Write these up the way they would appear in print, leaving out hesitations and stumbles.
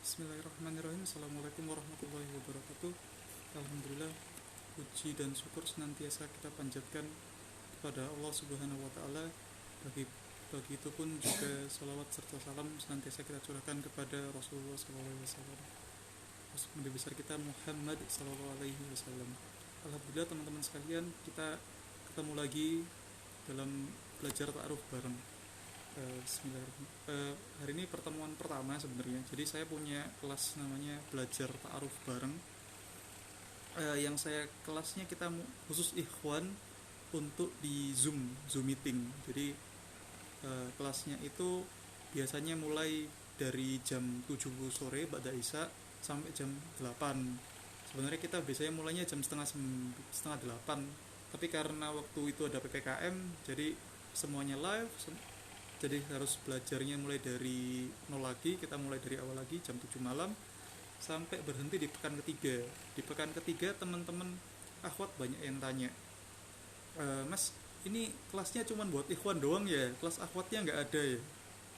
Bismillahirrahmanirrahim. Assalamualaikum warahmatullahi wabarakatuh. Alhamdulillah, puji dan syukur senantiasa kita panjatkan kepada Allah Subhanahu wa taala. Bagi itu pun juga salawat serta salam senantiasa kita curahkan kepada Rasulullah sallallahu alaihi wasallam. Nabi besar kita Muhammad sallallahu alaihi wasallam. Alhamdulillah teman-teman sekalian, kita ketemu lagi dalam belajar ta'aruf bareng. Bismillahirrahmanirrahim. Hari ini pertemuan pertama sebenarnya. Jadi saya punya kelas namanya belajar ta'aruf bareng. Yang saya kelasnya kita khusus ikhwan untuk di Zoom meeting. Jadi kelasnya itu biasanya mulai dari jam 7 sore ba'da isya sampai jam 8. Sebenarnya kita biasanya mulainya jam setengah 8. Tapi karena waktu itu ada PPKM, jadi semuanya live. Jadi harus belajarnya mulai dari nol lagi. Kita mulai dari awal lagi jam 7 malam sampai berhenti di pekan ketiga. Di pekan ketiga teman-teman akhwat banyak yang tanya, Mas, ini kelasnya cuma buat ikhwan doang ya, kelas akhwatnya nggak ada ya?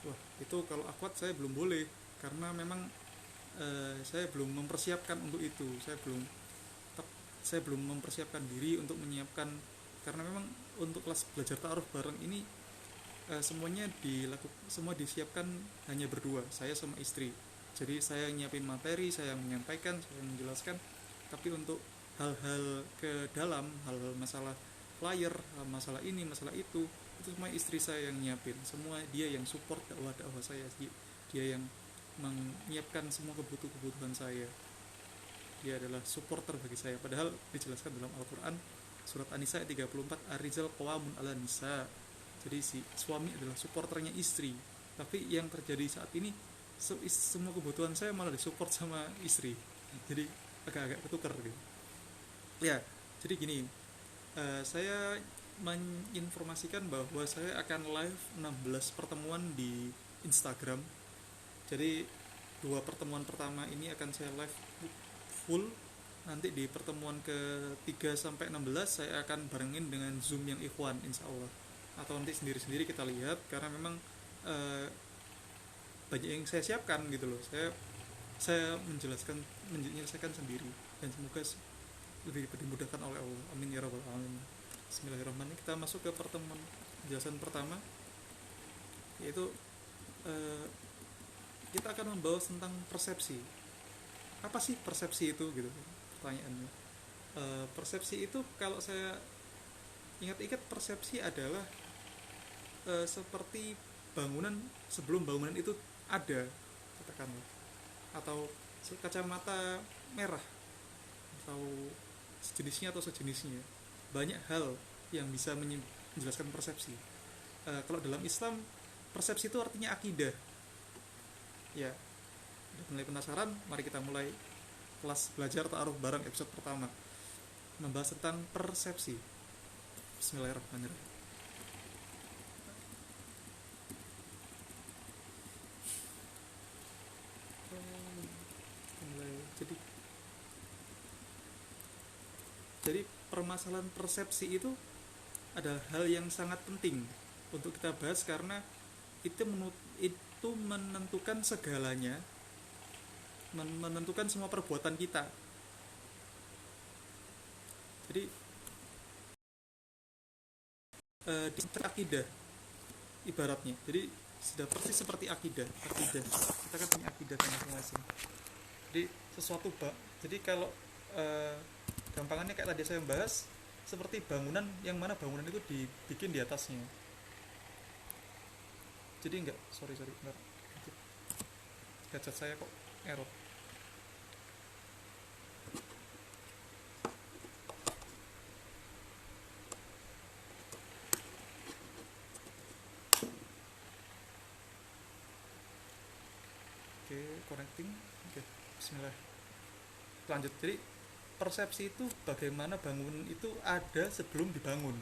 Wah, itu kalau akhwat saya belum boleh, karena memang saya belum mempersiapkan untuk itu. Saya belum mempersiapkan diri untuk menyiapkan, karena memang untuk kelas belajar ta'aruf bareng ini semua disiapkan hanya berdua, saya sama istri. Jadi saya nyiapin materi, saya menyampaikan, saya menjelaskan. Tapi untuk hal-hal ke dalam, hal-hal masalah flyer, masalah ini, masalah itu semua istri saya yang nyiapin. Semua dia yang support dakwah saya. Dia yang menyiapkan semua kebutuhan saya. Dia adalah supporter bagi saya. Padahal dijelaskan dalam Al-Quran surat An-Nisa 34, Ar-Rijal Qawamun 'ala Nisa. Jadi si suami adalah supporternya istri. Tapi yang terjadi saat ini, semua kebutuhan saya malah disupport sama istri. Jadi agak-agak ketukar gitu. Ya, jadi gini, saya menginformasikan bahwa saya akan live 16 pertemuan di Instagram. Jadi 2 pertemuan pertama ini akan saya live full. Nanti di pertemuan ke-3 sampai 16 saya akan barengin dengan Zoom yang ikhwan insyaallah. Atau nanti sendiri-sendiri kita lihat, karena memang banyak yang saya siapkan gitu loh. Saya menyelesaikan sendiri, dan semoga lebih dimudahkan oleh Allah. Amin ya rabbal alamin. Bismillahirrahmanirrahim. Kita masuk ke pertemuan penjelasan pertama, yaitu kita akan membahas tentang persepsi. Apa sih persepsi itu gitu pertanyaannya? Persepsi itu kalau saya ingat-ingat, persepsi adalah seperti bangunan sebelum bangunan itu ada, katakanlah, atau kacamata merah atau sejenisnya. Banyak hal yang bisa menjelaskan persepsi. Kalau dalam Islam, persepsi itu artinya akidah. Ya, udah mulai penasaran? Mari kita mulai kelas belajar ta'aruf bareng episode pertama, membahas tentang persepsi. Bismillahirrahmanirrahim. Jadi permasalahan persepsi itu adalah hal yang sangat penting untuk kita bahas, karena itu menentukan segalanya, menentukan semua perbuatan kita. Jadi di akidah ibaratnya, jadi sudah persis seperti akidah. Kita kan punya akidah masing-masing. Jadi sesuatu jadi kalau gampangannya kayak tadi saya bahas, seperti bangunan yang mana bangunan itu dibikin di atasnya. Jadi sorry bentar, gadget saya kok error. Oke, connecting. Oke, bismillah. Lanjut. Jadi persepsi itu bagaimana bangunan itu ada sebelum dibangun.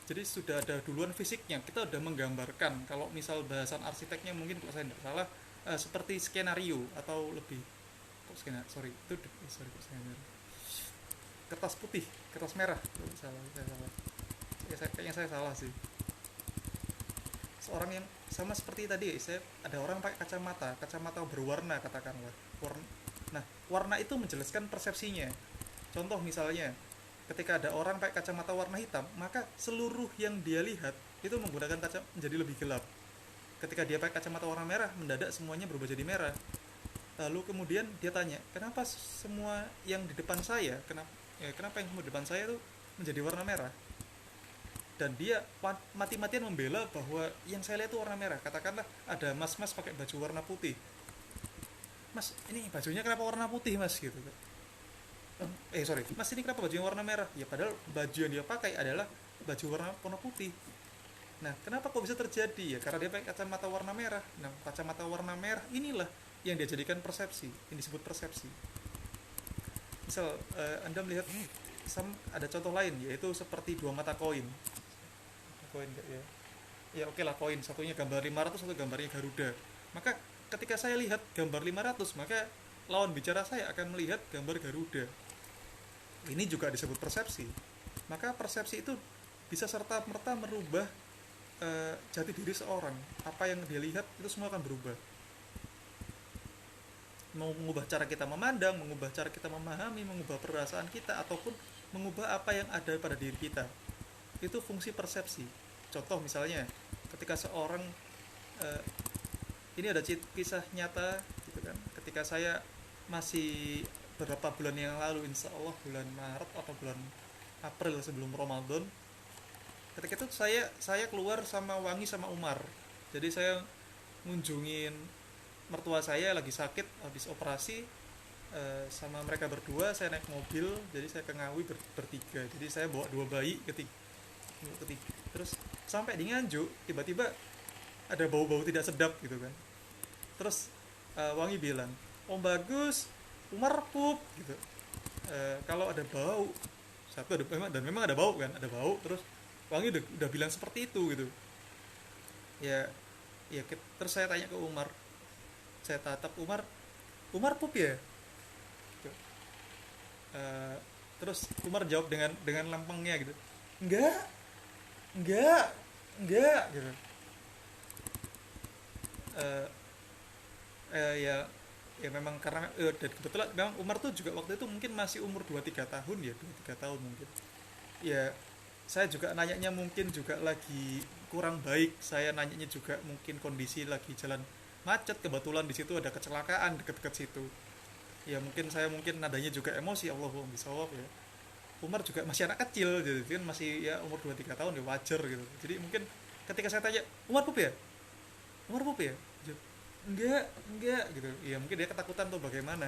Jadi sudah ada duluan fisiknya. Kita sudah menggambarkan. Kalau misal bahasan arsiteknya mungkin kalau saya tidak salah seperti skenario, atau lebih kertas merah. Kayaknya saya salah sih. seorang yang sama seperti tadi, saya ada orang pakai kacamata berwarna katakanlah. Nah, warna itu menjelaskan persepsinya. Contoh misalnya, ketika ada orang pakai kacamata warna hitam, maka seluruh yang dia lihat itu menggunakan kaca menjadi lebih gelap. Ketika dia pakai kacamata warna merah, mendadak semuanya berubah jadi merah. Lalu kemudian dia tanya, kenapa semua yang di depan saya, kenapa yang semua di depan saya itu menjadi warna merah? Dan dia mati-matian membela bahwa yang saya lihat itu warna merah. Katakanlah ada mas-mas pakai baju warna putih, mas ini bajunya kenapa warna putih mas, gitu kan. Sorry mas, ini kenapa bajunya warna merah? Ya padahal baju yang dia pakai adalah baju warna putih. Nah, kenapa kok bisa terjadi? Ya karena dia pakai kacamata warna merah. Nah, kacamata warna merah inilah yang dia jadikan persepsi, yang disebut persepsi. Misal Anda melihat ada contoh lain, yaitu seperti dua mata koin. Koin enggak ya? Ya oke lah, koin, satunya gambar 500, satu gambarnya Garuda. Maka ketika saya lihat gambar 500, maka lawan bicara saya akan melihat gambar Garuda. Ini juga disebut persepsi. Maka persepsi itu bisa serta-merta merubah jati diri seorang. Apa yang dia lihat itu semua akan berubah. Mengubah cara kita memandang, mengubah cara kita memahami, mengubah perasaan kita, ataupun mengubah apa yang ada pada diri kita. Itu fungsi persepsi. Contoh misalnya, ketika seorang ini ada kisah nyata gitu kan. Ketika saya masih beberapa bulan yang lalu, insya Allah bulan Maret atau bulan April sebelum Ramadan, ketika itu saya keluar sama Wangi sama Umar. Jadi saya ngunjungin mertua saya lagi sakit habis operasi, sama mereka berdua. Saya naik mobil, jadi saya ke Ngawi bertiga. Jadi saya bawa dua bayi ketiga. Terus sampai di Nganjuk, tiba-tiba ada bau-bau tidak sedap gitu kan. Terus Wangi bilang, Om Bagus, Umar pup gitu. Kalau ada bau, satu ada memang ada bau kan, ada bau. Terus Wangi udah bilang seperti itu gitu. Ya, terus saya tanya ke Umar, saya tatap Umar pup ya. Gitu. Terus Umar jawab dengan lempengnya gitu, enggak gitu. Ya memang karena dan kebetulan memang Umar tuh juga waktu itu mungkin masih umur 2-3 tahun ya, 2-3 tahun mungkin. Ya saya juga nanyanya mungkin juga lagi kurang baik, saya nanyanya juga mungkin kondisi lagi jalan macet, kebetulan di situ ada kecelakaan dekat-dekat situ. Ya mungkin saya nadanya juga emosi, Allahumma bisawab ya. Umar juga masih anak kecil, jadi kan masih ya umur 2-3 tahun ya, wajar gitu. Jadi mungkin ketika saya tanya, Umar pup ya? Umar pup ya? Enggak gitu. Ya mungkin dia ketakutan tuh bagaimana.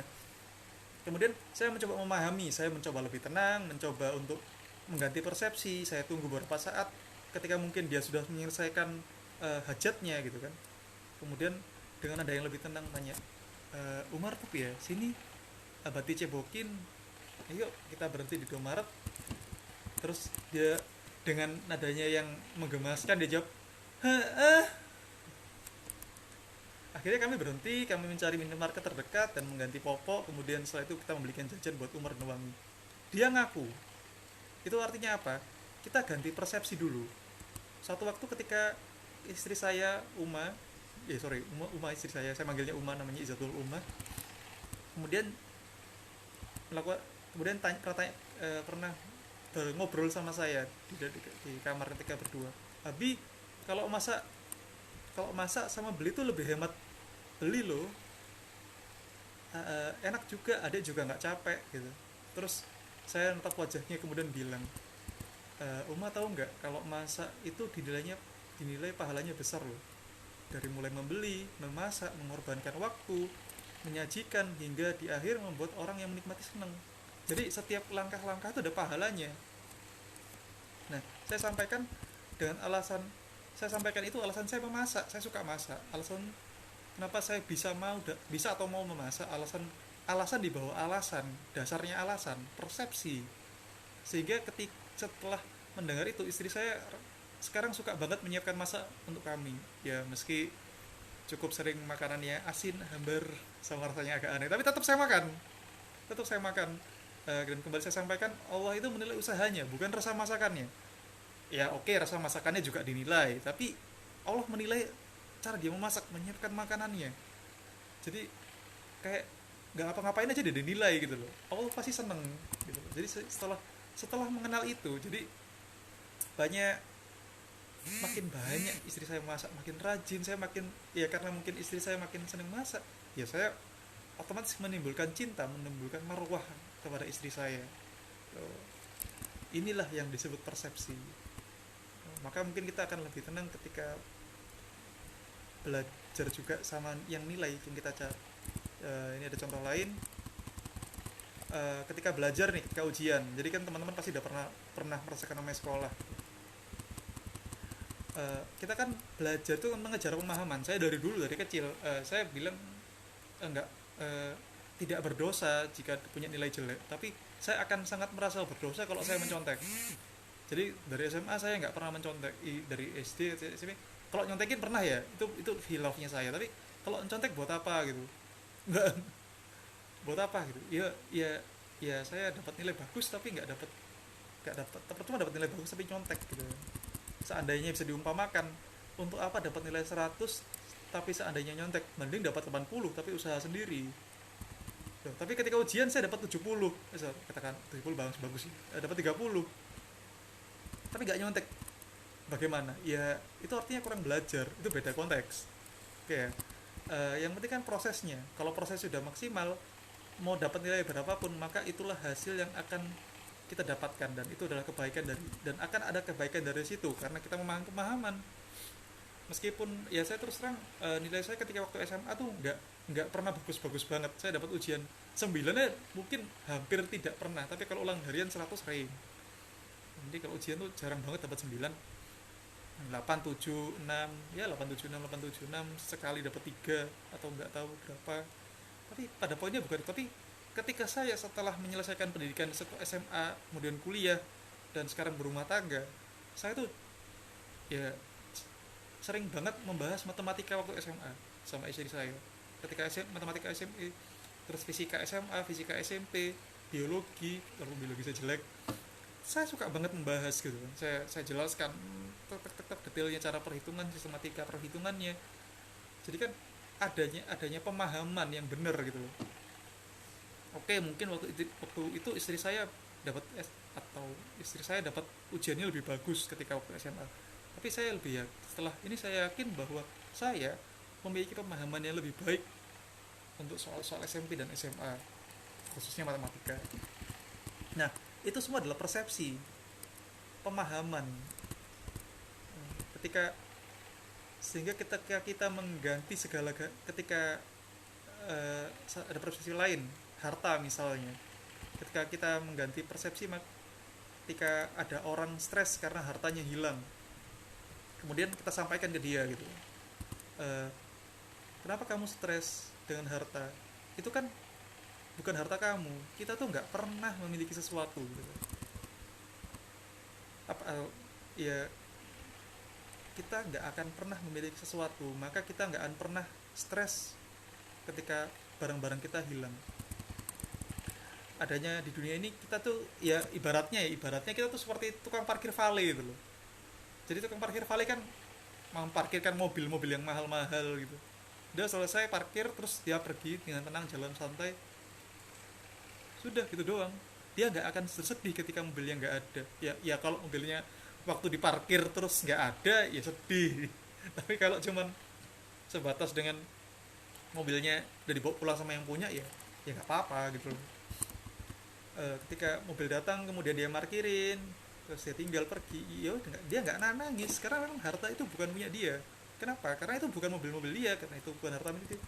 Kemudian saya mencoba memahami, saya mencoba lebih tenang, mencoba untuk mengganti persepsi. Saya tunggu beberapa saat, ketika mungkin dia sudah menyelesaikan hajatnya gitu kan. Kemudian dengan ada yang lebih tenang tanya, Umar pup ya? Sini abati cebokin, ayo kita berhenti di 2 Maret. Terus dia dengan nadanya yang menggemaskan dia jawab, akhirnya kami berhenti, kami mencari minimarket terdekat dan mengganti popok. Kemudian setelah itu kita membelikan jajan buat Umar dan Wangi. Dia ngaku. Itu artinya apa? Kita ganti persepsi dulu. Suatu waktu ketika istri saya Uma istri saya manggilnya Uma, namanya Izatul Uma. Kemudian pernah ngobrol sama saya di kamar ketika berdua. Abi, kalau masak sama beli tuh lebih hemat beli loh. Enak juga, adek juga nggak capek gitu. Terus saya natap wajahnya kemudian bilang, Uma tahu nggak kalau masak itu dinilai pahalanya besar loh. Dari mulai membeli, memasak, mengorbankan waktu, menyajikan, hingga di akhir membuat orang yang menikmati senang. Jadi setiap langkah-langkah itu ada pahalanya. Nah, saya sampaikan itu alasan saya memasak, saya suka masak. Alasan kenapa saya bisa atau mau memasak, alasan di bawah alasan, dasarnya alasan, persepsi. Sehingga setelah mendengar itu, istri saya sekarang suka banget menyiapkan masak untuk kami. Ya meski cukup sering makanannya asin, hambar, sama rasanya agak aneh, tapi tetap saya makan. Dan kembali saya sampaikan, Allah itu menilai usahanya, bukan rasa masakannya. Ya oke, rasa masakannya juga dinilai, tapi Allah menilai cara dia memasak, menyiapkan makanannya. Jadi kayak nggak apa-ngapain aja dia dinilai gitu loh. Allah pasti seneng gitu loh. Jadi setelah setelah mengenal itu, jadi banyak makin banyak istri saya masak, makin rajin saya, makin ya karena mungkin istri saya makin seneng masak, ya saya otomatis menimbulkan cinta, menimbulkan marwah kepada istri saya. Tuh. Inilah yang disebut persepsi. Maka mungkin kita akan lebih tenang ketika belajar juga sama yang nilai yang kita cari. Ini ada contoh lain. Ketika belajar nih, ketika ujian, jadi kan teman-teman pasti udah pernah pernah merasakan namanya sekolah. Kita kan belajar tuh mengejar pemahaman. Saya dari dulu, dari kecil, saya bilang enggak, tidak berdosa jika punya nilai jelek, tapi saya akan sangat merasa berdosa kalau saya mencontek. Jadi dari SMA saya nggak pernah mencontek. Dari SD SMP kalau nyontekin pernah ya, itu hilafnya saya, tapi kalau mencontek buat apa gitu, nggak, buat apa gitu ya. Ya saya dapat nilai bagus tapi nggak dapat percuma dapat nilai bagus tapi nyontek gitu. Seandainya bisa diumpamakan, untuk apa dapat nilai 100 tapi seandainya nyontek, mending dapat 80 tapi usaha sendiri. Tuh, tapi ketika ujian saya dapat 70, katakan 70 bagus bagus sih, dapat 30 tapi nggak nyontek, bagaimana ya? Itu artinya kurang belajar, itu beda konteks. Oke ya. Yang penting kan prosesnya. Kalau proses sudah maksimal, mau dapat nilai berapapun, maka itulah hasil yang akan kita dapatkan, dan itu adalah kebaikan dari, dan akan ada kebaikan dari situ karena kita memahami pemahaman. Meskipun ya saya terus terang, nilai saya ketika waktu SMA tuh nggak pernah bagus-bagus banget. Saya dapat ujian 9 ya mungkin hampir tidak pernah, tapi kalau ulang harian 100 sering. Jadi kalau ujian tuh jarang banget dapat 9. 8 7 6, ya 8 7 6 8 7 6, sekali dapat 3 atau nggak tahu berapa. Tapi pada poinnya bukan, tapi ketika saya setelah menyelesaikan pendidikan SMA, kemudian kuliah, dan sekarang berumah tangga, saya tuh ya sering banget membahas matematika waktu SMA sama istri saya. Ketika matematika SMA, terus fisika SMA, fisika SMP, biologi, lalu biologi saya jelek, saya suka banget membahas gitu. Saya jelaskan tek detailnya, cara perhitungan, sistematika perhitungannya. Jadi kan adanya pemahaman yang benar gitu loh. Oke, mungkin waktu itu istri saya dapat atau istri saya dapat ujiannya lebih bagus ketika waktu SMA. Tapi saya lebih, ya setelah ini saya yakin bahwa saya memiliki pemahaman yang lebih baik untuk soal-soal SMP dan SMA, khususnya matematika. Nah, itu semua adalah persepsi, pemahaman. Ketika sehingga kita mengganti segala, ketika ada persepsi lain, harta misalnya, ketika kita mengganti persepsi, ketika ada orang stres karena hartanya hilang, kemudian kita sampaikan ke dia gitu, kenapa kamu stres dengan harta? Itu kan bukan harta kamu, kita tuh nggak pernah memiliki sesuatu gitu. Ya kita nggak akan pernah memiliki sesuatu, maka kita nggak akan pernah stres ketika barang-barang kita hilang. Adanya di dunia ini, kita tuh ya ibaratnya kita tuh seperti tukang parkir valet gitu loh. Jadi tukang parkir valet kan memparkirkan mobil-mobil yang mahal-mahal gitu. Udah selesai parkir, terus dia pergi dengan tenang, jalan santai, sudah gitu doang. Dia nggak akan sedih ketika mobilnya nggak ada. Ya kalau mobilnya waktu diparkir terus nggak ada, ya sedih. Tapi kalau cuman sebatas dengan mobilnya udah dibawa pulang sama yang punya, ya nggak apa-apa gitu loh. Ketika mobil datang kemudian dia parkirin, terus dia tinggal pergi, dia nggak nangis karena memang harta itu bukan punya dia. Kenapa? Karena itu bukan mobil-mobil dia, karena itu bukan harta milik dia.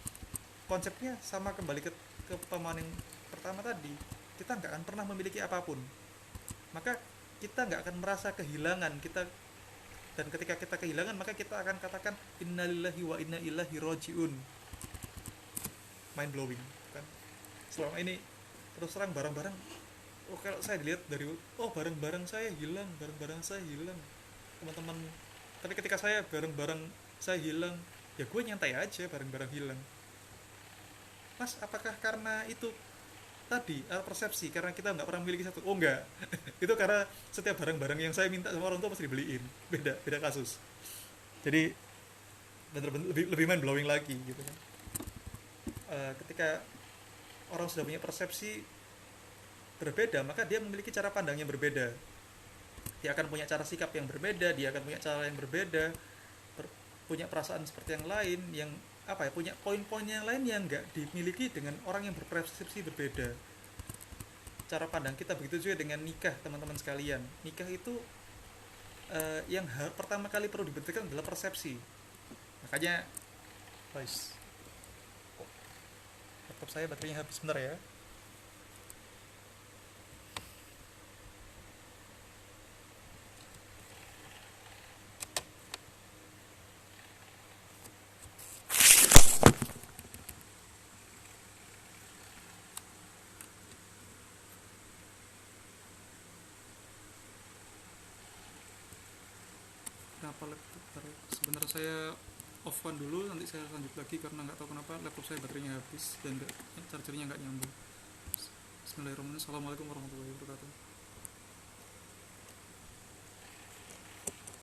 Konsepnya sama, kembali ke pemahaman yang pertama tadi, kita nggak akan pernah memiliki apapun, maka kita nggak akan merasa kehilangan kita. Dan ketika kita kehilangan, maka kita akan katakan innalillahi wa inna ilaihi rajiun. Mind blowing kan. Selama ini terus terang barang-barang, kalau saya dilihat dari, barang-barang saya hilang, teman-teman. Tapi ketika barang-barang saya hilang, ya gue nyantai aja barang-barang hilang. Mas, apakah karena itu tadi persepsi, karena kita nggak pernah memiliki satu? Oh enggak. Itu karena setiap barang-barang yang saya minta sama orang tua pasti dibeliin. Beda kasus. Jadi bener-bener lebih mind blowing lagi gitu kan. Ketika orang sudah punya persepsi berbeda, maka dia memiliki cara pandang yang berbeda. Dia akan punya cara sikap yang berbeda, dia akan punya cara yang berbeda, punya perasaan seperti yang lain, yang apa ya, punya poin-poin yang lain yang nggak dimiliki dengan orang yang berpersepsi berbeda. Cara pandang kita begitu juga dengan nikah, teman-teman sekalian. Nikah itu yang pertama kali perlu dibentukkan adalah persepsi. Makanya, guys, laptop saya baterainya habis, sebentar ya. Kenapa laptop sebenarnya saya off kan dulu, nanti saya lanjut lagi karena nggak tahu kenapa laptop saya baterainya habis dan chargernya nggak nyambung. Bismillahirrahmanirrahim. Assalamualaikum warahmatullahi wabarakatuh.